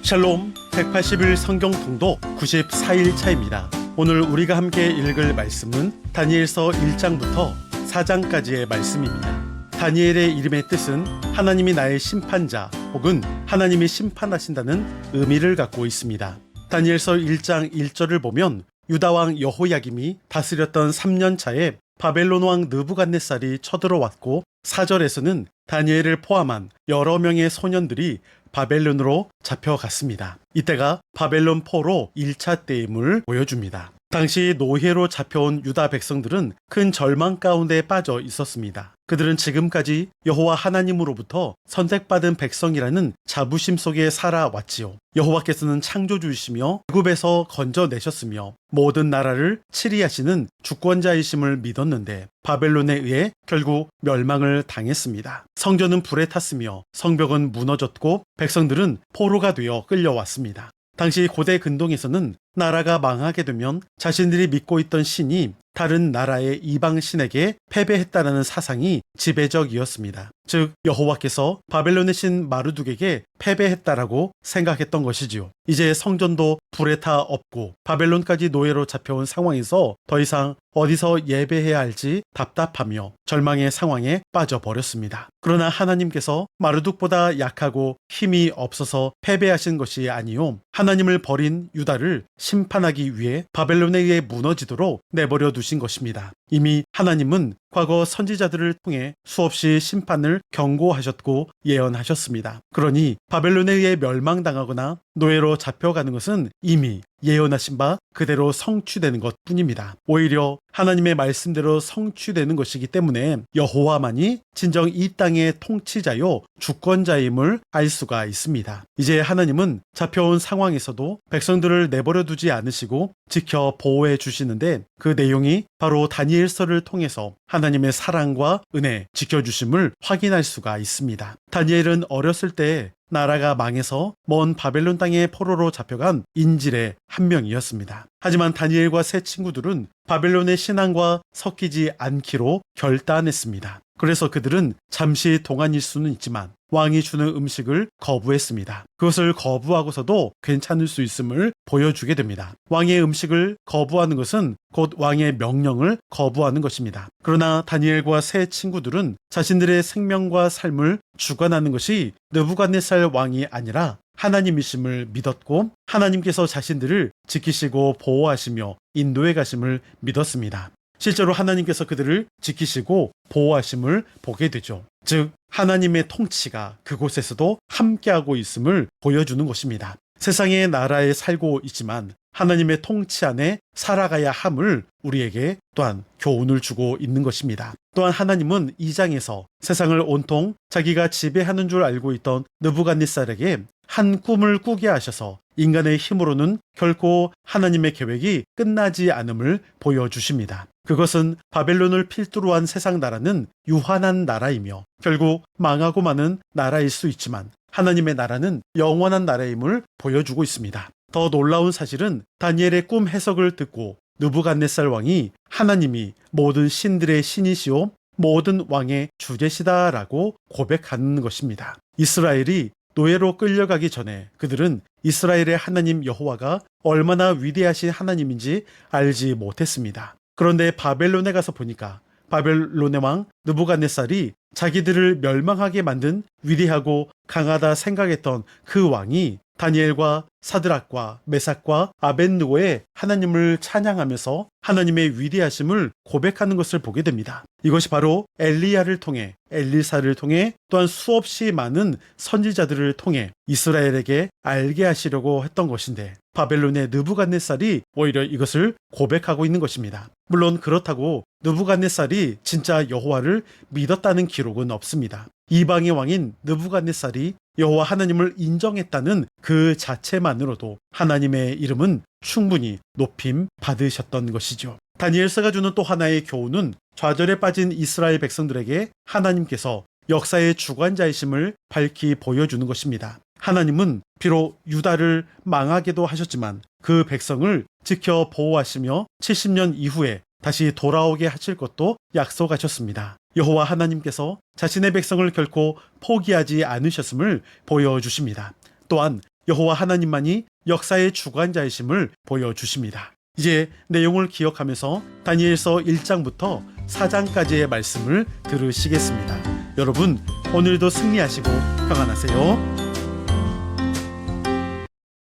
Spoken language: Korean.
샬롬 180일 성경 통독 94일 차입니다. 오늘 우리가 함께 읽을 말씀은 다니엘서 1장부터 4장까지의 말씀입니다. 다니엘의 이름의 뜻은 하나님이 나의 심판자 혹은 하나님이 심판하신다는 의미를 갖고 있습니다. 다니엘서 1장 1절을 보면 유다왕 여호야김이 다스렸던 3년 차에 바벨론 왕 느부갓네살이 쳐들어왔고 4절에서는 다니엘을 포함한 여러 명의 소년들이 바벨론으로 잡혀갔습니다. 이때가 바벨론 포로 1차 때임을 보여줍니다. 당시 노예로 잡혀온 유다 백성들은 큰 절망 가운데 빠져 있었습니다. 그들은 지금까지 여호와 하나님으로부터 선택받은 백성이라는 자부심 속에 살아왔지요. 여호와께서는 창조주이시며 애굽에서 건져내셨으며 모든 나라를 치리하시는 주권자이심을 믿었는데 바벨론에 의해 결국 멸망을 당했습니다. 성전은 불에 탔으며 성벽은 무너졌고 백성들은 포로가 되어 끌려왔습니다. 당시 고대 근동에서는 나라가 망하게 되면 자신들이 믿고 있던 신이 다른 나라의 이방 신에게 패배했다는 사상이 지배적이었습니다. 즉 여호와께서 바벨론의 신 마르둑에게 패배했다라고 생각했던 것이지요. 이제 성전도 불에 타 없고 바벨론까지 노예로 잡혀온 상황에서 더 이상 어디서 예배해야 할지 답답하며 절망의 상황에 빠져버렸습니다. 그러나 하나님께서 마르둑보다 약하고 힘이 없어서 패배하신 것이 아니요 하나님을 버린 유다를 심판하기 위해 바벨론에 의해 무너지도록 내버려 두신 것입니다. 이미 하나님은 과거 선지자들을 통해 수없이 심판을 경고하셨고 예언하셨습니다. 그러니 바벨론에 의해 멸망당하거나 노예로 잡혀가는 것은 이미 예언하신 바 그대로 성취되는 것뿐입니다. 오히려 하나님의 말씀대로 성취되는 것이기 때문에 여호와만이 진정 이 땅의 통치자요 주권자임을 알 수가 있습니다. 이제 하나님은 잡혀온 상황에서도 백성들을 내버려 두지 않으시고 지켜 보호해 주시는데 그 내용이 바로 다니엘서를 통해서 하나님의 사랑과 은혜 지켜주심을 확인할 수가 있습니다. 다니엘은 어렸을 때 나라가 망해서 먼 바벨론 땅의 포로로 잡혀간 인질의 한 명이었습니다. 하지만 다니엘과 세 친구들은 바벨론의 신앙과 섞이지 않기로 결단했습니다. 그래서 그들은 잠시 동안일 수는 있지만 왕이 주는 음식을 거부했습니다. 그것을 거부하고서도 괜찮을 수 있음을 보여주게 됩니다. 왕의 음식을 거부하는 것은 곧 왕의 명령을 거부하는 것입니다. 그러나 다니엘과 세 친구들은 자신들의 생명과 삶을 주관하는 것이 느부갓네살 왕이 아니라 하나님이심을 믿었고 하나님께서 자신들을 지키시고 보호하시며 인도해 가심을 믿었습니다. 실제로 하나님께서 그들을 지키시고 보호하심을 보게 되죠. 즉 하나님의 통치가 그곳에서도 함께하고 있음을 보여주는 것입니다. 세상의 나라에 살고 있지만 하나님의 통치 안에 살아가야 함을 우리에게 또한 교훈을 주고 있는 것입니다. 또한 하나님은 이 장에서 세상을 온통 자기가 지배하는 줄 알고 있던 느부갓네살에게 한 꿈을 꾸게 하셔서 인간의 힘으로는 결코 하나님의 계획이 끝나지 않음을 보여주십니다. 그것은 바벨론을 필두로 한 세상 나라는 유한한 나라이며 결국 망하고 마는 나라일 수 있지만 하나님의 나라는 영원한 나라임을 보여주고 있습니다. 더 놀라운 사실은 다니엘의 꿈 해석을 듣고 느부갓네살 왕이 하나님이 모든 신들의 신이시오 모든 왕의 주제시다라고 고백하는 것입니다. 이스라엘이 노예로 끌려가기 전에 그들은 이스라엘의 하나님 여호와가 얼마나 위대하신 하나님인지 알지 못했습니다. 그런데 바벨론에 가서 보니까 바벨론의 왕 느부갓네살이 자기들을 멸망하게 만든 위대하고 강하다 생각했던 그 왕이 다니엘과 사드락과 메삭과 아벳느고의 하나님을 찬양하면서 하나님의 위대하심을 고백하는 것을 보게 됩니다. 이것이 바로 엘리야를 통해 엘리사를 통해 또한 수없이 많은 선지자들을 통해 이스라엘에게 알게 하시려고 했던 것인데 바벨론의 느부갓네살이 오히려 이것을 고백하고 있는 것입니다. 물론 그렇다고 느부갓네살이 진짜 여호와를 믿었다는 기록은 없습니다. 이방의 왕인 느부갓네살이 여호와 하나님을 인정했다는 그 자체만으로도 하나님의 이름은 충분히 높임 받으셨던 것이죠. 다니엘서가 주는 또 하나의 교훈은 좌절에 빠진 이스라엘 백성들에게 하나님께서 역사의 주관자이심을 밝히 보여주는 것입니다. 하나님은 비록 유다를 망하게도 하셨지만 그 백성을 지켜 보호하시며 70년 이후에 다시 돌아오게 하실 것도 약속하셨습니다. 여호와 하나님께서 자신의 백성을 결코 포기하지 않으셨음을 보여주십니다. 또한 여호와 하나님만이 역사의 주관자이심을 보여주십니다. 이제 내용을 기억하면서 다니엘서 1장부터 4장까지의 말씀을 들으시겠습니다. 여러분, 오늘도 승리하시고 평안하세요.